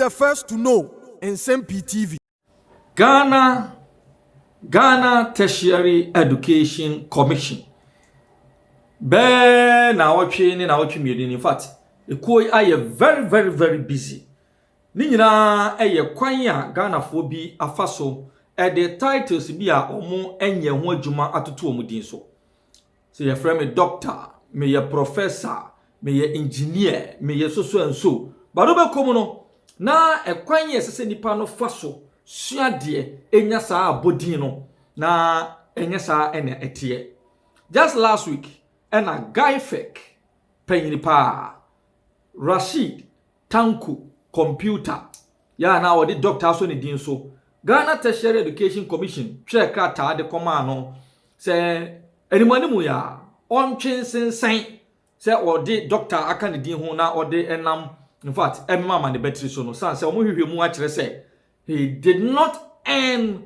the first to know. Nsem-Pii TV. Ghana Tertiary Education Commission. Na watching in our community. In fact, the koi are very busy. Nina eye kwanya Ghana fobi afaso the titles bi a omo enye ho adwuma atoto omudin so. So your friend me doctor, me your professor, me your engineer, me your so and so. But obekom no na kwanya sese nipa no faso sua de enya saa abodin no na enya saa ene etie. Just last week a guy fake penyini pa Rashid Tanku computer ya na wodi doctor so ne din so Ghana Tertiary Education Commission check ata de koma no se animanimu ya ontwen sensen se wodi doctor aka ne din ho na wodi enam in fact mama ne betri so no san se omo hwehwe mu a kire se he did not earn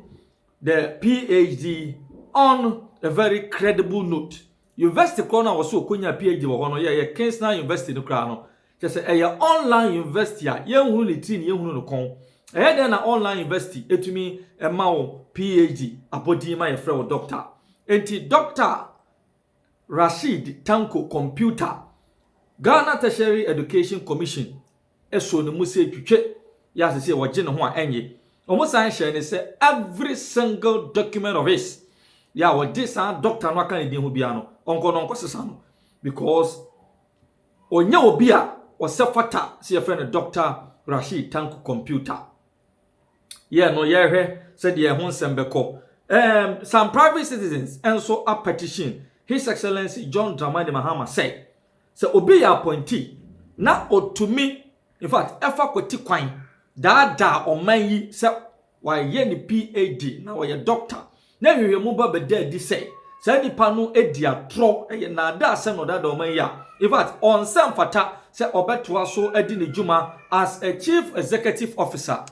the PhD on a very credible note. University corner was so kunya PhD wo hono ye Kingston University no kra no just say online university a ye hu ni tin ye hu no kon den na online university etumi ma wo PhD abodi ma ye frɛ wo doctor enti Dr. Rashid Tanko computer Ghana Tertiary Education Commission eso no muse twetwe ya se wo gye ne ho a enye omo san share ne say every single document of his ya wo this doctor no aka ne din ho bia no onko sesa no because onya obi a osefata se ye friend Dr. Rashid Tanku computer yeah no ye hwe said ye ho nsembeko some private citizens also a petition His Excellency John Dramani Mahama say obi ya appointee na otumi in fact efa kwoti kwan da oman yi se wa ye ni PhD na wa ye doctor na hwehwe mu ba beda di say say nipa no edi atro na da asem no da oman ya in fact on sem fata say obetoa so edi ne juma as a chief executive officer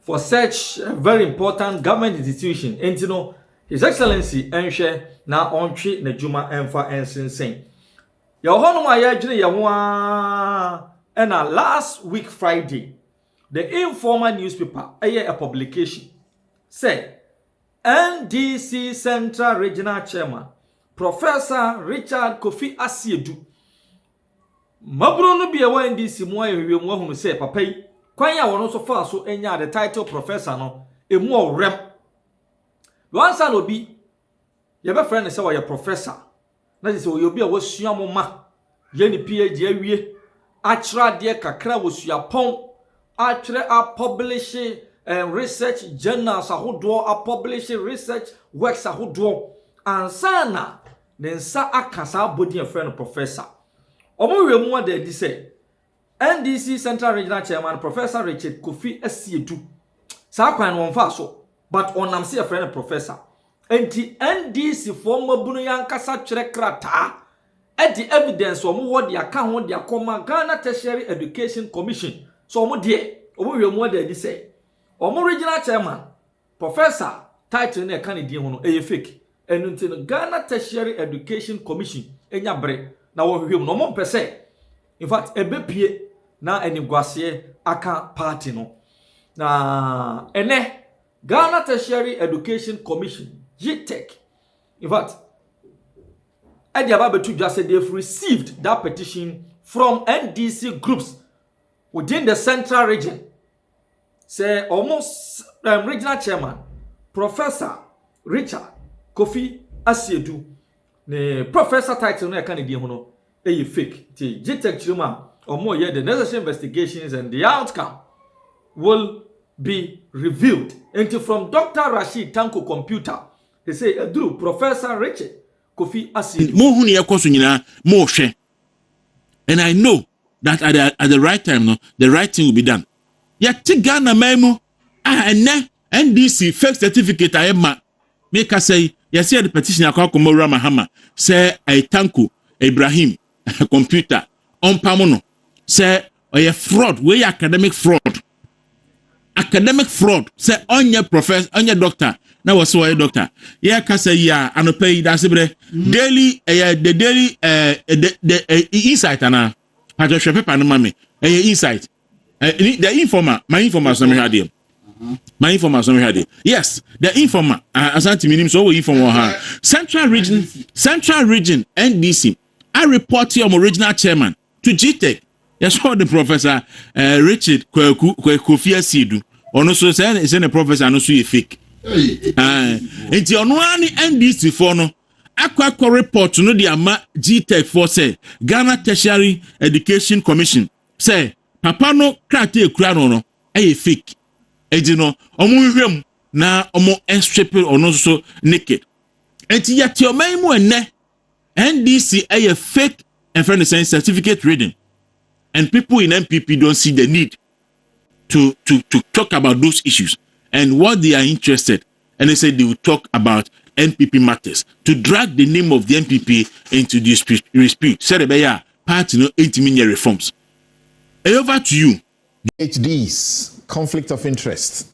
for such a very important government institution entino His Excellency enhwe na ontwe na juma emfa ensensen ya hono ma ya dwene ye ho and last week Friday the informal newspaper a publication say NDC Central Regional Chairman Professor Richard Kofi Asiedu Mabro no bia wa NDC mo ayehwe mo ahunu say papa yi kwan ya wono so fa so enya the title professor no emu orem once an obi ye be friend say wa professor na say obi a wasua mo ma ye ni PhD awie atra de kakra wasua pon atre a publish research journals ahodo a publish research works ahodo ansana nensa akasa body friend professor omowe mu ade di say NDC Central Regional Chairman Professor Richard Kofi Asiedu sa kwan won fa so but onam say friend professor enti NDC former bunu yankasa twere krata e di evidence omo wo de aka ho de akoma Ghana Tertiary Education Commission so omo de omowe mu ade di say omo regional chairman professor title na ka ne di ho no e fake enu nti no Ghana Tertiary Education Commission enya bre na wo hwehwem no mo mpese in fact ebepie na enigwase aka party no na ene Ghana Tertiary Education Commission sh0cks in fact Ediaba Betu just said they've received that petition from NDC groups within the central region. Say almost regional chairman Professor Richard Kofi Asiedu ne professor title no kan di ho no e fake ti sh0cks chiruma omo ye the necessary investigations and the outcome will be revealed. And from Dr. Rashid Tanko computer he say Adru Professor Richard Kofi Asiedu mo hu ne yakoso nyina mo hwe and I know that at the right time no the right thing will be done. Ya tigana memu ene NDC fake certificate ayema make us say yes the petition akwa komora Mahama say Tanku Ibrahim computer on pamono say oye fraud we academic fraud say onye professor onye doctor na was so doctor ya ka say ya anope dasebe daily the daily the insight ana pato paper no mame insight The informer, my informer, some had him. My informer, some had it. Yes, the informer, Asante Minim, so informer, Central Region, NDC. I report to your original chairman to GTEC. Yes, what the professor, Richard Kofi Asidu. Ono so say the professor no so fake. Enti ono ani NDC for no akwa report no the ama GTEC for say Ghana Tertiary Education Commission say papa no krate ekura no fake. Ejino omo hwem na omo strip ono so naked. Enti yet your man mu enne NDC fake and friend saying certificate reading. And people in MPP don't see the need to talk about those issues and what they are interested. And they say they will talk about NPP matters to drag the name of the NPP into dispute. Say the party no 80 million reforms. Over to you. PhDs, conflict of interest.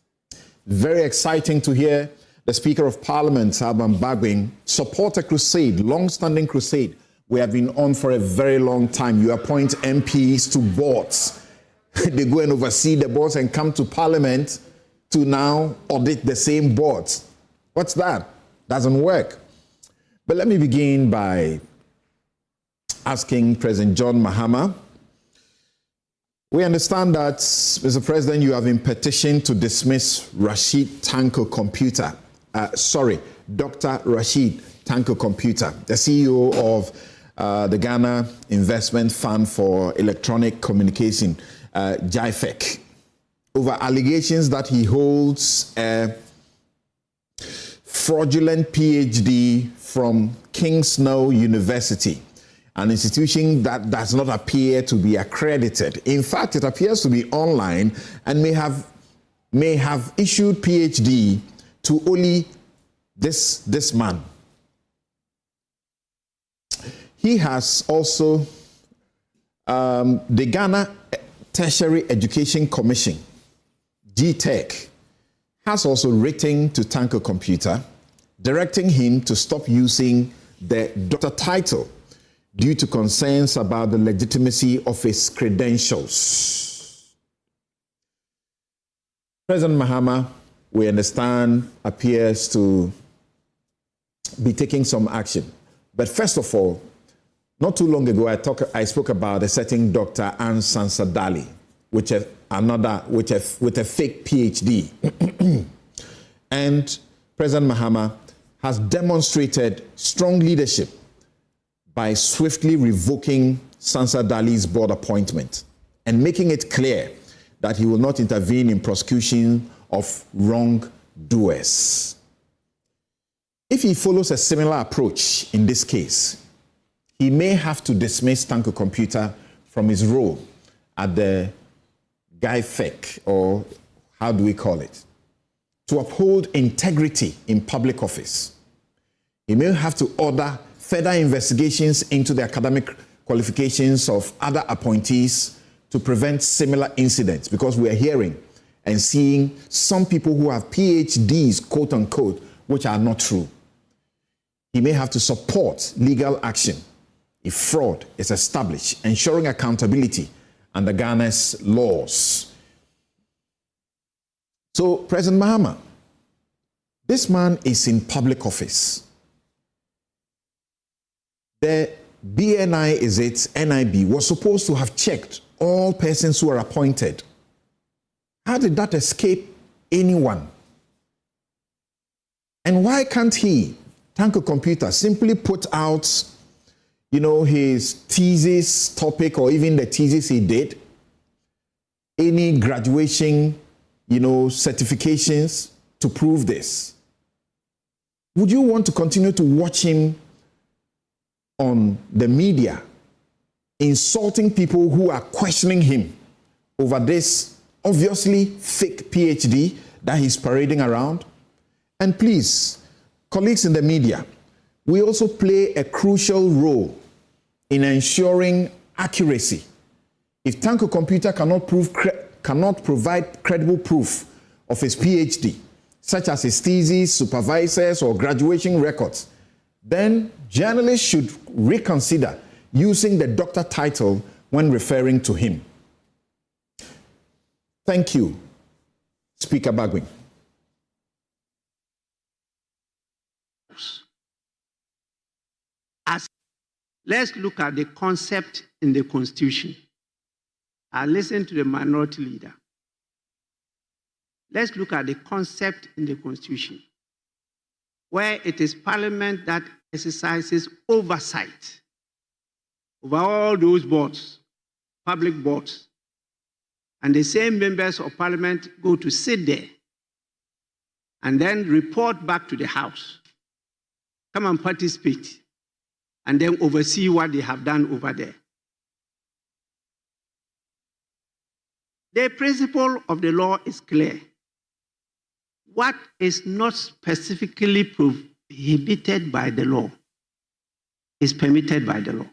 Very exciting to hear the Speaker of Parliament, Alban Bagwin, support a crusade, long-standing crusade. We have been on for a very long time. You appoint MPs to boards. They go and oversee the boards and come to Parliament to now audit the same boards. What's that? Doesn't work. But let me begin by asking President John Mahama. We understand that, Mr. President, you have been petitioned to dismiss Rashid Tanko Computer. Dr. Rashid Tanko Computer, the CEO of the Ghana Investment Fund for Electronic Communication, GIFEC, over allegations that he holds a fraudulent PhD from King Snow University, an institution that does not appear to be accredited. In fact, it appears to be online and may have issued PhD to only this man. He has also the Ghana Tertiary Education Commission, GTEC, has also written to Tanko Computer, directing him to stop using the doctor title due to concerns about the legitimacy of his credentials. President Mahama, we understand, appears to be taking some action. But first of all, not too long ago, I spoke about a certain Dr. Nsem Pii, with a fake PhD. And President Mahama has demonstrated strong leadership by swiftly revoking Sansa Dali's board appointment and making it clear that he will not intervene in prosecution of wrongdoers. If he follows a similar approach in this case, he may have to dismiss Tanko Computer from his role at the GIFEC, or how do we call it, to uphold integrity in public office. He may have to order further investigations into the academic qualifications of other appointees to prevent similar incidents, because we are hearing and seeing some people who have PhDs, quote unquote, which are not true. He may have to support legal action if fraud is established, ensuring accountability under Ghana's laws. So, President Mahama, this man is in public office. The BNI, NIB, was supposed to have checked all persons who are appointed. How did that escape anyone? And why can't he, Tanko Computer, simply put out, his thesis topic, or even the thesis he did, any graduation, certifications to prove this? Would you want to continue to watch him on the media, insulting people who are questioning him over this obviously fake PhD that he's parading around? And please, colleagues in the media, we also play a crucial role in ensuring accuracy. If Tanko Computer cannot provide credible proof of his PhD, such as his thesis, supervisors, or graduation records, then journalists should reconsider using the doctor title when referring to him. Thank you, Speaker Bagwin. Let's look at the concept in the Constitution. I listened to the minority leader. Let's look at the concept in the Constitution, where it is Parliament that exercises oversight over all those boards, public boards, and the same members of Parliament go to sit there and then report back to the House, come and participate, and then oversee what they have done over there. The principle of the law is clear. What is not specifically prohibited by the law is permitted by the law.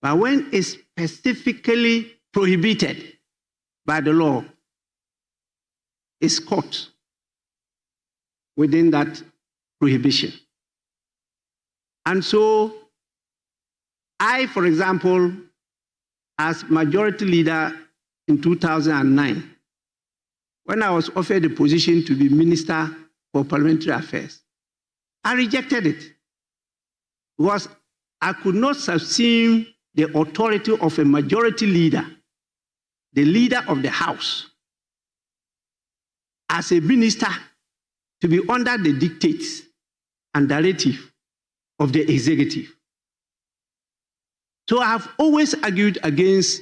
But when it's specifically prohibited by the law, it's caught within that prohibition. And so, I, for example, as majority leader in 2009, when I was offered the position to be Minister for Parliamentary Affairs, I rejected it because I could not subsume the authority of a majority leader, the leader of the House, as a minister to be under the dictates and directive of the executive. So I have always argued against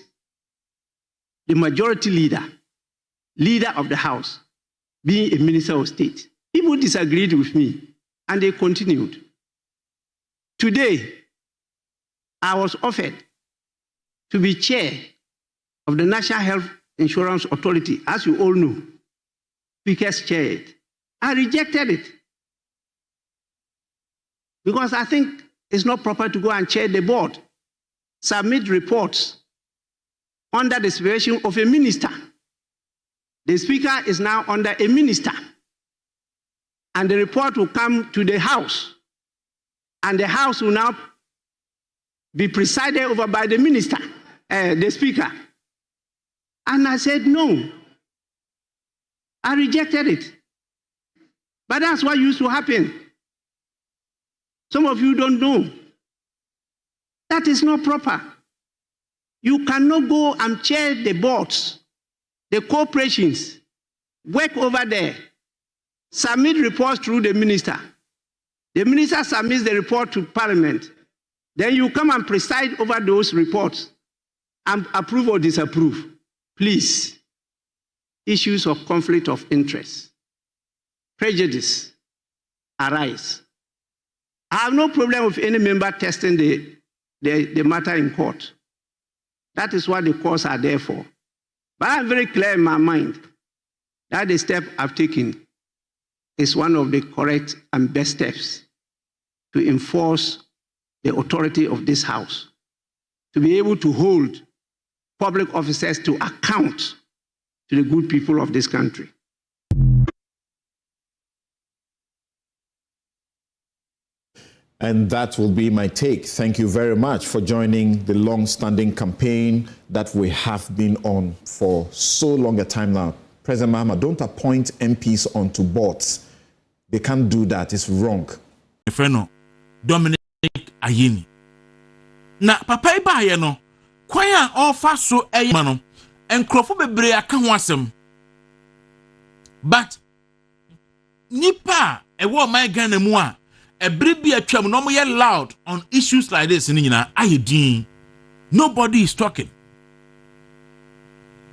the majority leader of the House, being a minister of state. People disagreed with me, and they continued. Today, I was offered to be chair of the National Health Insurance Authority, as you all know. Speakers chair it. I rejected it because I think it's not proper to go and chair the board, submit reports under the supervision of a minister. The speaker is now under a minister, and the report will come to the House, and the House will now be presided over by the minister, the speaker. And I said, no. I rejected it. But that's what used to happen. Some of you don't know. That is not proper. You cannot go and chair the boards, the corporations, work over there, submit reports through the minister. The minister submits the report to Parliament. Then you come and preside over those reports and approve or disapprove. Please, issues of conflict of interest, prejudice arise. I have no problem with any member testing the matter in court. That is what the courts are there for. But I'm very clear in my mind that the step I've taken is one of the correct and best steps to enforce the authority of this House, to be able to hold public officers to account to the good people of this country. And that will be my take. Thank you very much for joining the long-standing campaign that we have been on for so long a time now. President Mahama, don't appoint MPs onto boards. They can't do that. It's wrong. Dominic Ayini. Na papa iba ye no, kwan a ofa so eyima no, enkrofo bebre aka ho asem. But nipa ewo man Ghana mu a ebri bi atwam no mo ye loud on issues like this ni nyina ayedin. Nobody is talking.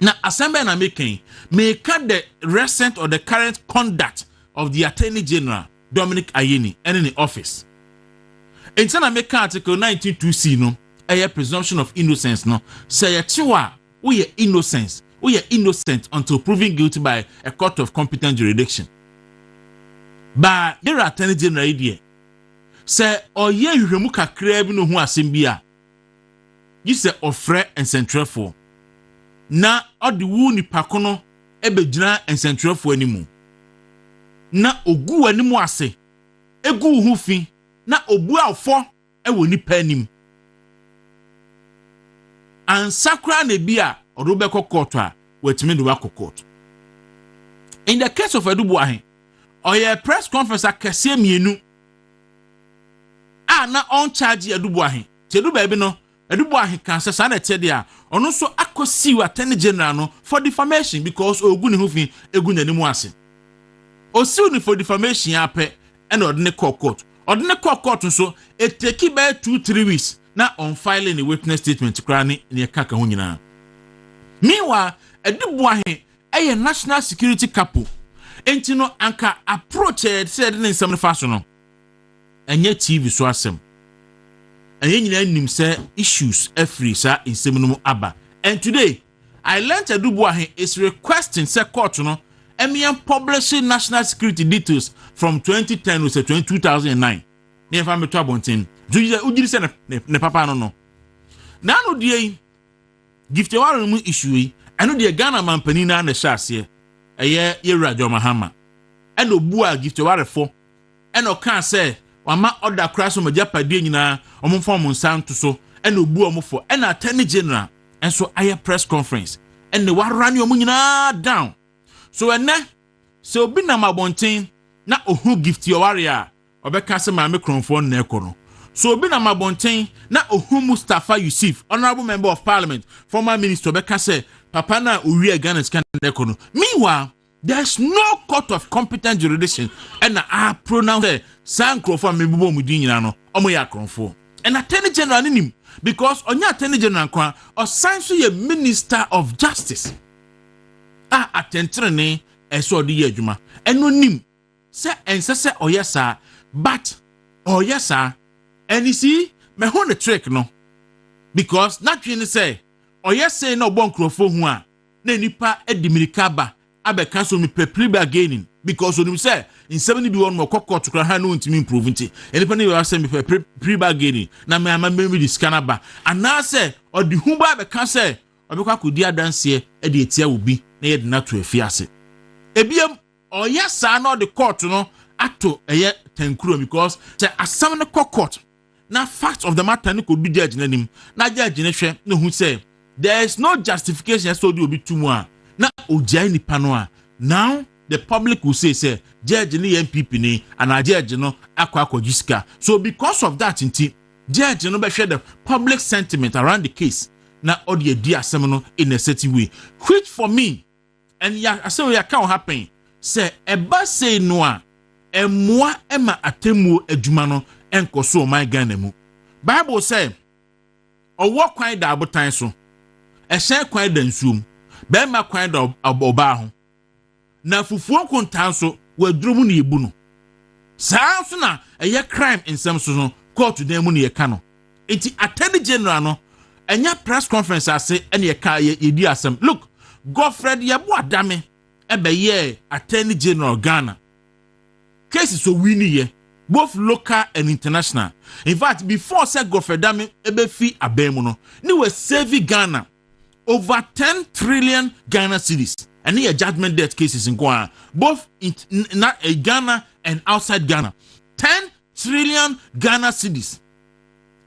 Na assembly na making the recent or the current conduct of the Attorney General Dominic Ayini in the office. In Sana make article 19.2c no, a presumption of innocence no, say chiwa we are innocence, we are innocent until proven guilty by a court of competent jurisdiction. But your Attorney General idea say oye hwehwemu kakra bi no ho asem bia. You say ofre and central for. Na odi wu nipa ko no ebegyina ensentrefo animu. Na ogu animu ase. Egu hu fi. Na obu afo ewo nipa anim. Ansakra na bia odobeko court a wetimi do wako court. In the case of Edubuahin, oye press conference akese mienu na on charge Edubuahin. Tedu baby no Edubuahin kan say sa na tede a ono so akosi attorney general no for defamation because ogu ne hofin egu nanimu ase. Osiu ni for defamation ape and ordinary court. Ordinary court nso it take by 2-3 weeks na on filing a witness statement kra ne kaka ho nyina. Meanwhile, Edubuahin a national security couple enti no anka approach said in some fashion no enye TV so asem enye nyina nim say issues every sa insem no aba. And today I learned Edubuahin is requesting say court no emian publishing national security details from 2010 to 2009 ne fa meto abonten ujiri say ne papa no na no die gift award mu issue eno de Ghana mampani na na hyase eye yewura Mahama and obu a gift award for eno kan say wama order crash mo japade nyina omfo mo nsan to so eno obu omfo ena attorney general enso aye press conference ene warane omu nyina down so ene se obi na mabonten na ohu gift award a obeka se ma me kronfo na ekono. So obi na mabonten na ohu Mustafa Yusuf, honorable member of parliament, former minister obeka se papa na owie Ghana scan na ekono. Meanwhile, there's no court of competent jurisdiction and pronounce san krofo mebubo mudi nyina no omo ya kronfo. And attorney general nim because onya attorney general kwa osan so ye minister of justice. Atentrene eso di adwuma. Eno nim se ensese oyesa but oyesa and you see me ho the trick no because naturally say oyesa na obon krofo hu a na nipa edimirika ba abeka so me prepare again because onim say in 70 bi won mo kokko to kra no ntimi improve nti enipa ne we say me prepare again na me ama me di scanner ba ana say odi hu ba abeka say obekwa akodi adanse e de etia obi na ye de na to afiase ebiem oyesa na the court no ato eye tenkuro because say asam no court na fact of the matter ni could be judge nanim na judge ne hwe ne hu say there is no justification so do obi tumu a na ojai ni pano now the public will say judge ni NPP ni and judge no akwa jisika. So because of that inti judge no be share the public sentiment around the case na odi edi asem no in a certain way which for me and ya asem ya can happen say eba say no a emwa ema atemu adwuma no enkoso my Ghana mu. Bible say owo kwan da abotan so ehye kwan da nsuom be ma kwan da oba ho na fufuo kontan so wadrumu na ebu no saa so na eye crime nsem so no court dan mu na ye ka no enti attorney general no enya press conference ase ene ye ka ye di asem look Godfred Yabo Adame ebe ye attorney general Ghana cases so winning ye both local and international. In fact, before said Godfred Adame ebe fi abemu no ni we save Ghana over 10 trillion Ghana cedis and here judgment death cases in Ghana both in Ghana and outside Ghana 10 trillion Ghana cedis.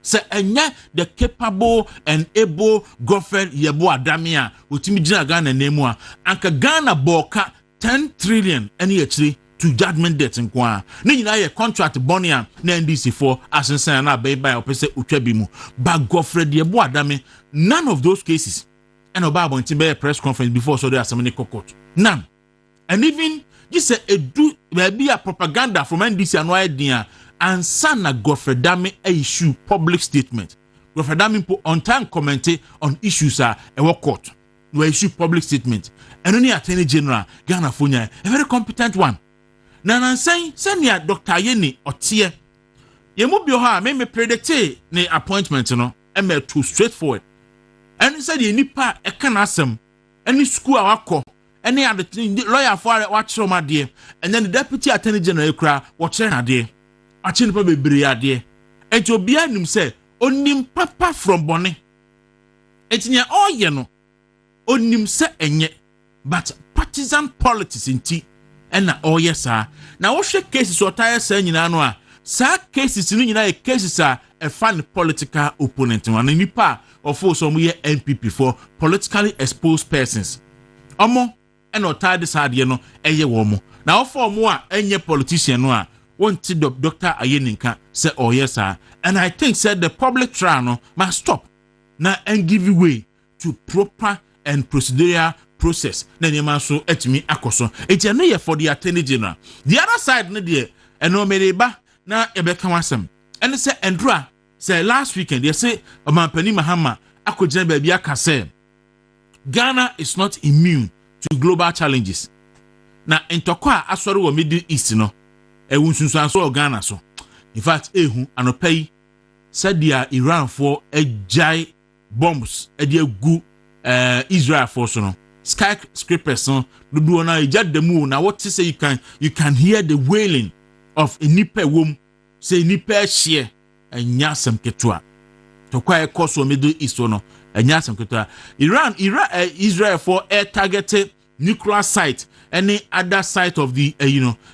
So enya the capable and able Godfred Yabo Adame a utimi gina Ghana nemu a anka Ghana boka 10 trillion any actually to judgment debt in kwa ni nyina ye contract bonia na NDC for asensan na be by opese utwa mu but Godfred Yabo Adame none of those cases and oba bonti be press conference before so there assemble court none and even you say edu be a propaganda from NDC and idea and sana Godfred Adame issue public statement. Godfred Adame put on time commented on issues a court we issue public statement and only attorney general Ghana Funya a very competent one. Na saying send ya Dr. Yeni otie ye mu bi ha me predict ne appointment no e me too straightforward and said ye nipa e kan asem any school awakọ any other lawyer for watch from ade and then the deputy attorney general kra watch ade achi nipa bebre ade enti obi anim say onim papa from bone etinya oye no onim say enye but partisan politics inti ena oyesa na wo hwe cases otaya sa nyina no a sa cases no nyina e cases a fan political opponent one nipa of so mo ye NPP for politically exposed persons omo eno tade saade no eye wo mo na ofo mo a enye politician no a wonti Dr. Ayeninka say oh yes sir, and I think said the public trial no must stop na and give way to proper and procedural process na nyema so etimi akoso eti no ye for the attorney general the other side no de eno mereba na ebeka wasem ene say endra say last weekend they say omampani Mahama akogina ba bia ka say Ghana is not immune to global challenges na ntokwa asori wo Middle East no ewunsunsu Ghana so in fact ehu anopai said dia Iran for ejai bombs edi egu Israel for so no skyscrapers no do na ejad the moon na what say you can hear the wailing of a nipa wom say nipa share enya asem ketua tokwa ekoso Middle East no enya asem ketua Israel for air targeted nuclear site any other site of the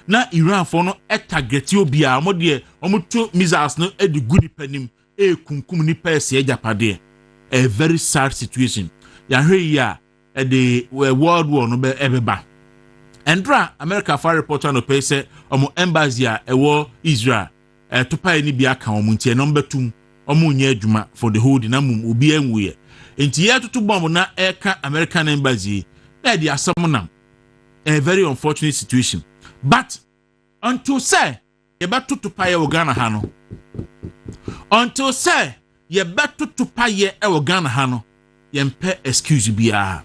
na Iran for no target obia omo de omo to missiles no e de gudi panim e kunkum ni pese ejapade a very sad situation ya hwe ya the world war no be ebeba endra America for reporter no pay say omo embassy a ewo Israel to pay ni bia kan omo ntie number 2 omo nya adwuma for the whole dinamum obi anwuye enti ye tutu bomb na eka American embassy na dia asam a very unfortunate situation. But until say you better to pay your Ghana hano. Until say you better to pay your Ghana hano. You excuse biya.